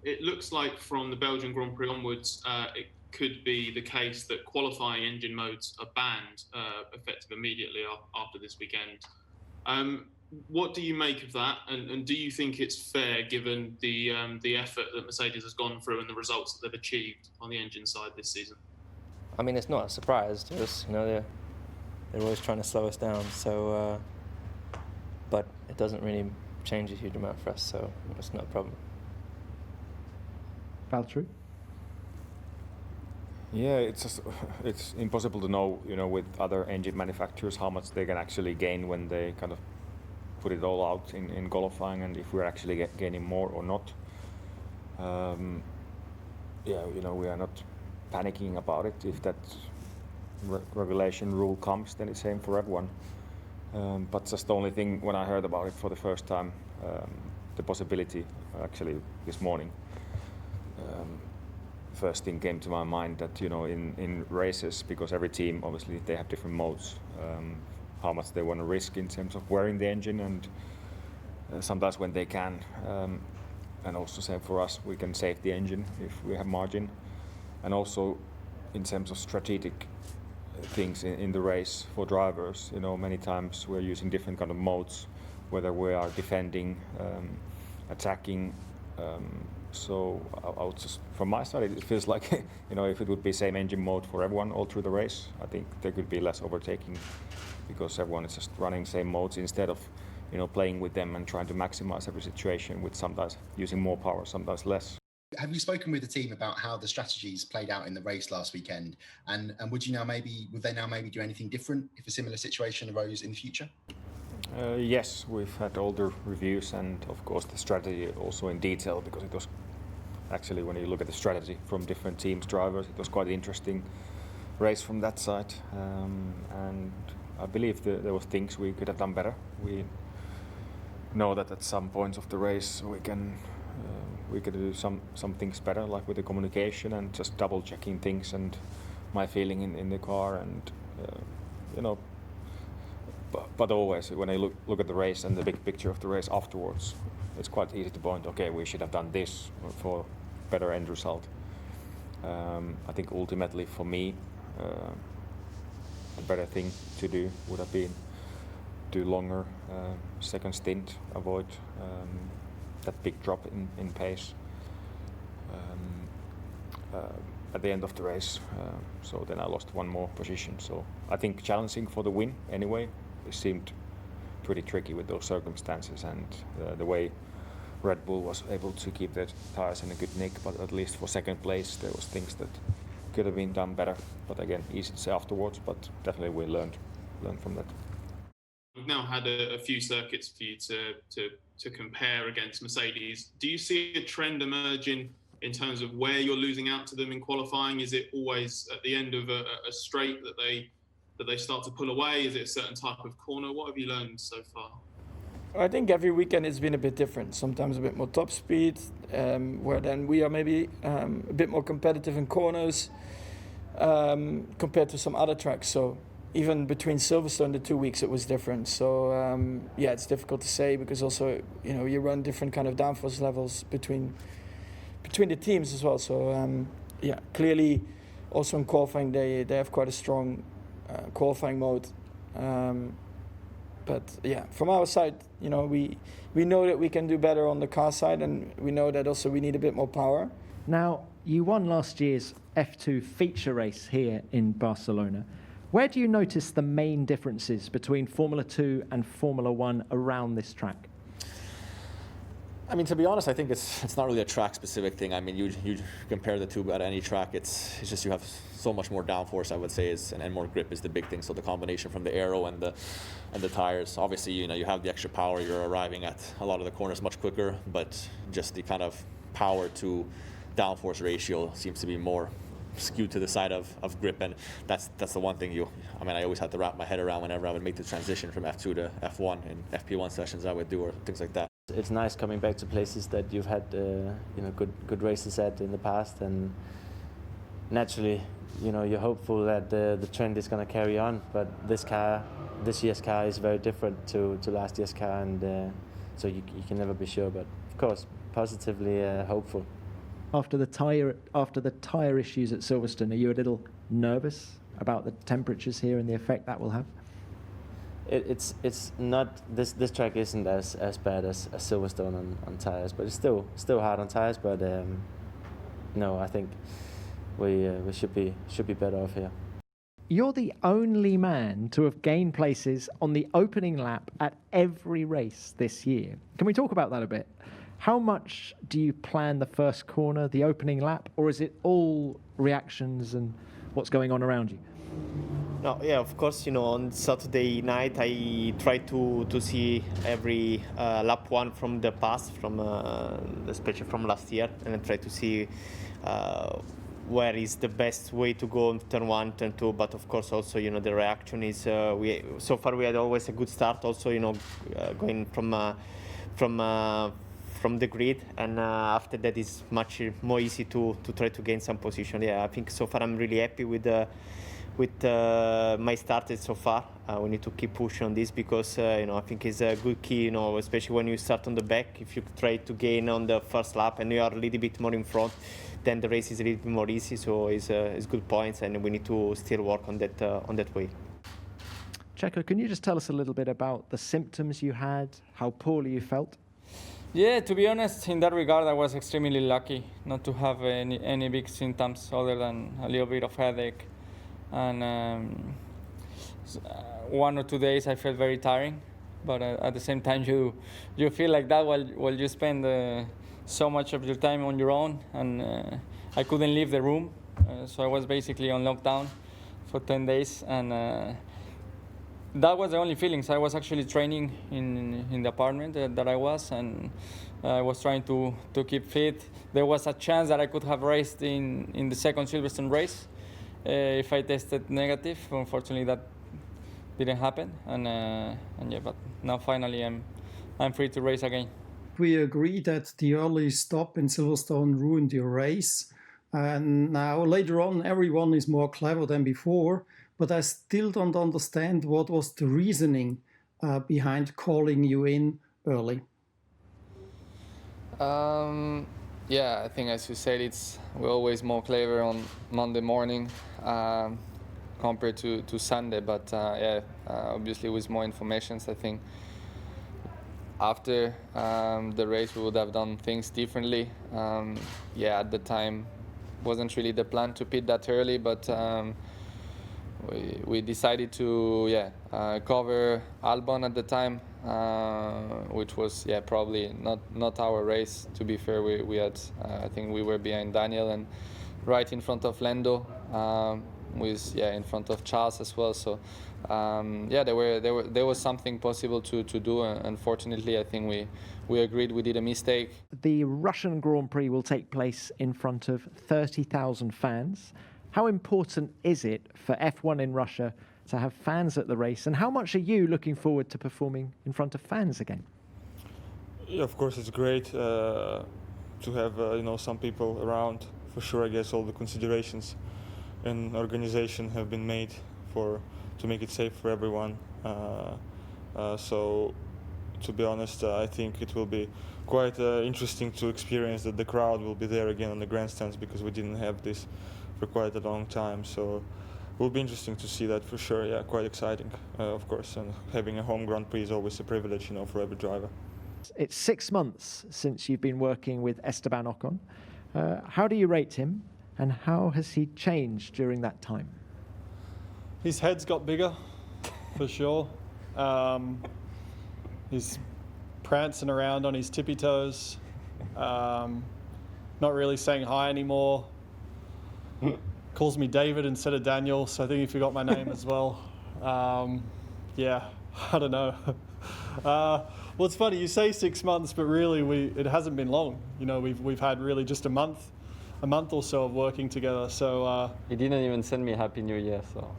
It looks like from the Belgian Grand Prix onwards, it could be the case that qualifying engine modes are banned effective immediately after this weekend. What do you make of that, and do you think it's fair given the effort that Mercedes has gone through and the results that they've achieved on the engine side this season? I mean, it's not a surprise to us. They're always trying to slow us down. So, but it doesn't really change a huge amount for us, so it's not a problem. Valtteri? Yeah, it's impossible to know, with other engine manufacturers how much they can actually gain when they kind of put it all out in qualifying, and if we're actually gaining more or not. We are not panicking about it. If that regulation rule comes, then it's same for everyone. But just the only thing, when I heard about it for the first time, the possibility actually this morning, first thing came to my mind that in races, because every team obviously they have different modes, how much they want to risk in terms of wearing the engine, and sometimes when they can, and also same for us, we can save the engine if we have margin, and also in terms of strategic things in the race for drivers, many times we're using different kind of modes, whether we are defending, attacking. So I would just, from my side, it feels like if it would be same engine mode for everyone all through the race, I think there could be less overtaking, because everyone is just running same modes instead of playing with them and trying to maximize every situation with sometimes using more power, sometimes less. Have you spoken with the team about how the strategies played out in the race last weekend? And would they now maybe do anything different if a similar situation arose in the future? Yes, we've had all the reviews and of course the strategy also in detail, because it was actually, when you look at the strategy from different teams, drivers, it was quite an interesting race from that side. And I believe there were things we could have done better. We know that at some points of the race we can do some things better, like with the communication and just double checking things and my feeling in the car, and but always when I look at the race and the big picture of the race afterwards, it's quite easy to point, okay, we should have done this for better end result. I think ultimately for me, a better thing to do would have been do longer second stint, avoid that big drop in pace at the end of the race. So then I lost one more position. So I think challenging for the win anyway. It seemed pretty tricky with those circumstances, and the way Red Bull was able to keep their tires in a good nick, but at least for second place there was things that could have been done better. But again, easy to say afterwards, but definitely we learned from that. We've now had a few circuits for you to compare against Mercedes. Do you see a trend emerging in terms of where you're losing out to them in qualifying? Is it always at the end of a straight that they start to pull away? Is it a certain type of corner? What have you learned so far? I think every weekend it's been a bit different. Sometimes a bit more top speed, where then we are maybe a bit more competitive in corners compared to some other tracks. So even between Silverstone, the 2 weeks, it was different. So it's difficult to say, because also you run different kind of downforce levels between the teams as well. So clearly also in qualifying they have quite a strong qualifying mode. But from our side, we know that we can do better on the car side, and we know that also we need a bit more power. Now, you won last year's F2 feature race here in Barcelona. Where do you notice the main differences between Formula 2 and Formula 1 around this track? I mean, to be honest, I think it's not really a track-specific thing. I mean, you compare the two at any track, it's just you have so much more downforce, I would say, and more grip is the big thing. So the combination from the aero and the tires. Obviously, you have the extra power. You're arriving at a lot of the corners much quicker, but just the kind of power to downforce ratio seems to be more skewed to the side of grip, and that's the one thing I always had to wrap my head around whenever I would make the transition from F2 to F1 in FP1 sessions I would do, or things like that. It's nice coming back to places that you've had good races at in the past, and naturally you're hopeful that the trend is going to carry on. But this year's car is very different to last year's car, and so you can never be sure. But of course, positively hopeful. after the tyre issues at Silverstone? Are you a little nervous about the temperatures here and the effect that will have? It's not this track isn't as bad as Silverstone on tires, but it's still hard on tires. But no, I think we should be better off here. You're the only man to have gained places on the opening lap at every race this year. Can we talk about that a bit? How much do you plan the first corner, the opening lap, or is it all reactions and what's going on around you? No, yeah, of course, on Saturday night I try to see every lap one from the past, from especially from last year, and I try to see where is the best way to go on turn 1, turn 2, but of course also, the reaction is, so far we had always a good start also, going from the grid, and after that is much more easy to try to gain some position. Yeah, I think so far I'm really happy with my start so far. We need to keep pushing on this because I think it's a good key, especially when you start on the back. If you try to gain on the first lap and you are a little bit more in front, then the race is a little bit more easy. So it's good points, and we need to still work on that way. Checo, can you just tell us a little bit about the symptoms you had, how poorly you felt? Yeah, to be honest, in that regard, I was extremely lucky not to have any big symptoms other than a little bit of headache. And 1 or 2 days I felt very tiring, but at the same time you feel like that while you spend so much of your time on your own, and I couldn't leave the room, so I was basically on lockdown for 10 days, and that was the only feelings. I was actually training in the apartment that I was, and I was trying to keep fit. There was a chance that I could have raced in the second Silverstone race if I tested negative. Unfortunately, that didn't happen, and yeah, but now finally I'm free to race again. We agree that the early stop in Silverstone ruined your race, and now later on everyone is more clever than before, but I still don't understand what was the reasoning behind calling you in early. Yeah, I think as you said, we're always more clever on Monday morning compared to Sunday, but obviously with more information, I think after the race we would have done things differently. At the time wasn't really the plan to pit that early, but we decided to cover Albon at the time, which was probably not our race. To be fair, we had I think we were behind Daniel and right in front of Lando, with in front of Charles as well. So there was something possible to do. Unfortunately, I think we agreed we did a mistake. The Russian Grand Prix will take place in front of 30,000 fans. How important is it for F1 in Russia to have fans at the race, and how much are you looking forward to performing in front of fans again? Yeah, of course it's great to have some people around. For sure, I guess all the considerations and organization have been made to make it safe for everyone. So to be honest, I think it will be quite interesting to experience that the crowd will be there again on the grandstands, because we didn't have this for quite a long time. So it will be interesting to see that for sure. Yeah, quite exciting, of course. And having a home Grand Prix is always a privilege, for every driver. It's 6 months since you've been working with Esteban Ocon. How do you rate him, and how has he changed during that time? His head's got bigger, for sure. He's prancing around on his tippy toes, not really saying hi anymore. Calls me David instead of Daniel, so I think he forgot my name as well. I don't know. Well, it's funny, you say 6 months, but really it hasn't been long. We've had really just a month or so of working together. So He didn't even send me a Happy New Year, so.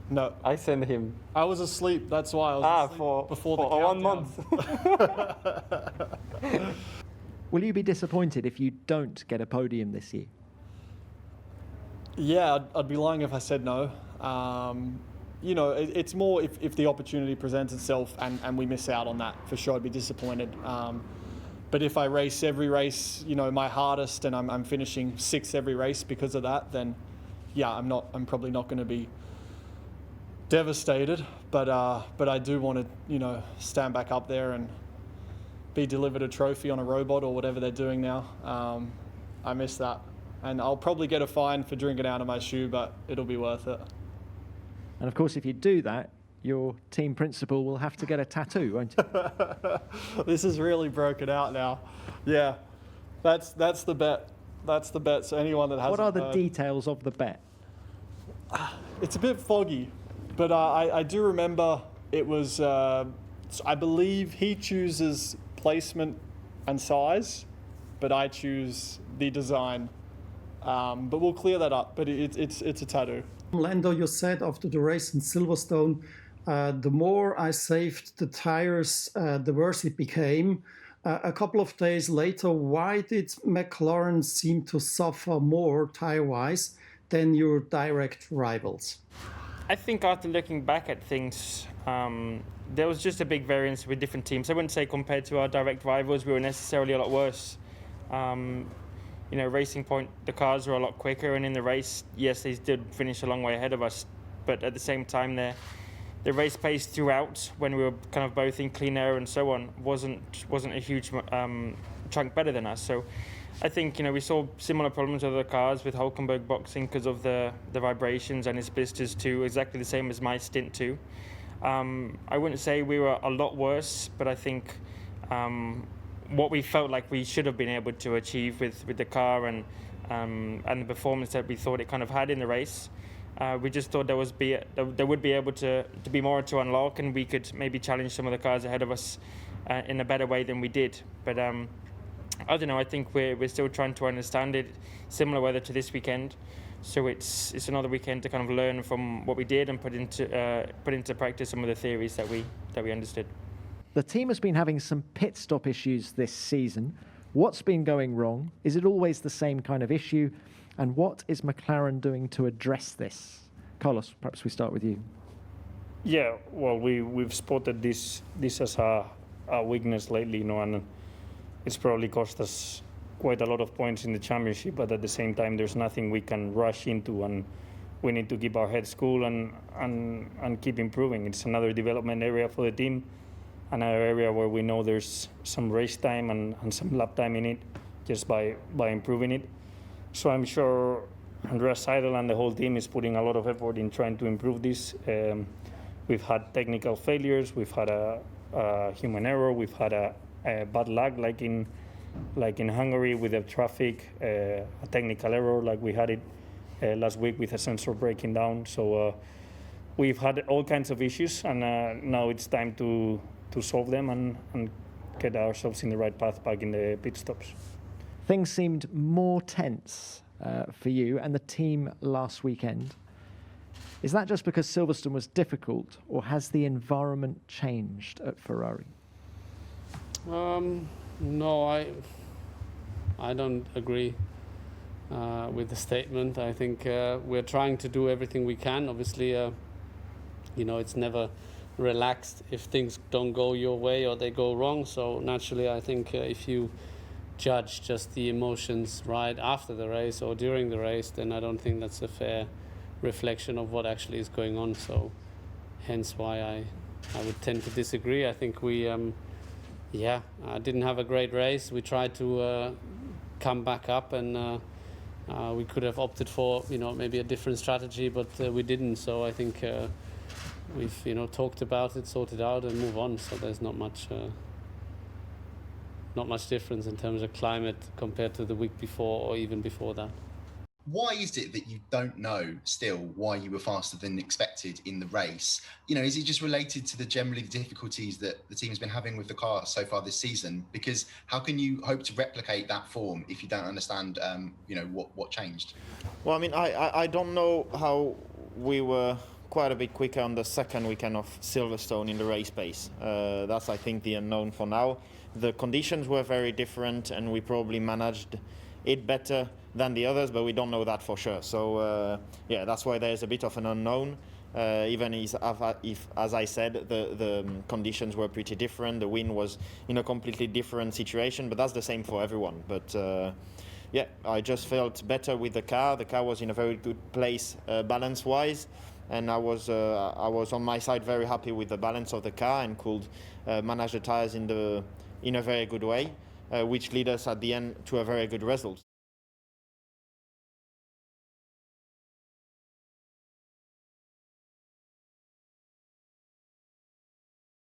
No. I sent him. I was asleep, that's why I was asleep before the countdown. 1 month. Will you be disappointed if you don't get a podium this year? Yeah, I'd be lying if I said no. It's more if the opportunity presents itself and we miss out on that, for sure I'd be disappointed. But if I race every race, my hardest, and I'm finishing 6th every race because of that, then yeah, I'm probably not going to be devastated. But I do want to, stand back up there and be delivered a trophy on a robot or whatever they're doing now. I miss that. And I'll probably get a fine for drinking out of my shoe, but it'll be worth it. And of course, if you do that, your team principal will have to get a tattoo, won't he? This is really broken out now. Yeah, that's the bet. That's the bet. So anyone that hasn't What are the heard, details of the bet? it's a bit foggy, but I do remember it was, I believe he chooses placement and size, but I choose the design. But we'll clear that up, but it's a tattoo. Lando, you said after the race in Silverstone, the more I saved the tires, the worse it became. A couple of days later, why did McLaren seem to suffer more tire-wise than your direct rivals? I think after looking back at things, there was just a big variance with different teams. I wouldn't say compared to our direct rivals, we were necessarily a lot worse. Racing Point, the cars were a lot quicker, and in the race, yes, they did finish a long way ahead of us. But at the same time, the race pace throughout, when we were kind of both in clean air and so on, wasn't a huge chunk better than us. So I think we saw similar problems with other cars with Hulkenberg boxing because of the vibrations and his blisters too, exactly the same as my stint too. I wouldn't say we were a lot worse, but I think what we felt like we should have been able to achieve with the car and the performance that we thought it kind of had in the race. We just thought there would be able to be more to unlock, and we could maybe challenge some of the cars ahead of us in a better way than we did. But I don't know. I think we're still trying to understand it. Similar weather to this weekend, so it's another weekend to kind of learn from what we did and put into practice some of the theories that we understood. The team has been having some pit stop issues this season. What's been going wrong? Is it always the same kind of issue? And what is McLaren doing to address this? Carlos, perhaps we start with you. Yeah, well, we've spotted this as a weakness lately, and it's probably cost us quite a lot of points in the championship. But at the same time, there's nothing we can rush into, and we need to keep our heads cool and keep improving. It's another development area for the team, another area where we know there's some race time and some lap time in it, just by improving it. So I'm sure Andreas Seidel and the whole team is putting a lot of effort in trying to improve this. We've had technical failures, we've had a human error, we've had a bad luck like in Hungary with the traffic, a technical error like we had it last week with a sensor breaking down. So we've had all kinds of issues, and now it's time to solve them and get ourselves in the right path back in the pit stops. Things seemed more tense for you and the team last weekend. Is that just because Silverstone was difficult, or has the environment changed at Ferrari? No, I don't agree with the statement. I think we're trying to do everything we can. Obviously, it's never relaxed if things don't go your way or they go wrong. So naturally, I think if you judge just the emotions right after the race or during the race, then I don't think that's a fair reflection of what actually is going on. So hence why I would tend to disagree. I think we didn't have a great race. We tried to come back up, and we could have opted for maybe a different strategy, but we didn't. So I think we've talked about it, sorted out, and move on. So there's not much difference in terms of climate compared to the week before or even before that. Why is it that you don't know still why you were faster than expected in the race? Is it just related to the difficulties that the team's been having with the car so far this season? Because how can you hope to replicate that form if you don't understand, what changed? Well, I mean, I don't know how we were quite a bit quicker on the second weekend of Silverstone in the race pace. That's, I think, the unknown for now. The conditions were very different, and we probably managed it better than the others, but we don't know that for sure. So, that's why there's a bit of an unknown. even if, as I said, the conditions were pretty different. The wind was in a completely different situation, but that's the same for everyone. But yeah, I just felt better with the car. The car was in a very good place balance-wise, and I was on my side very happy with the balance of the car and could manage the tires in a very good way, which led us at the end to a very good result.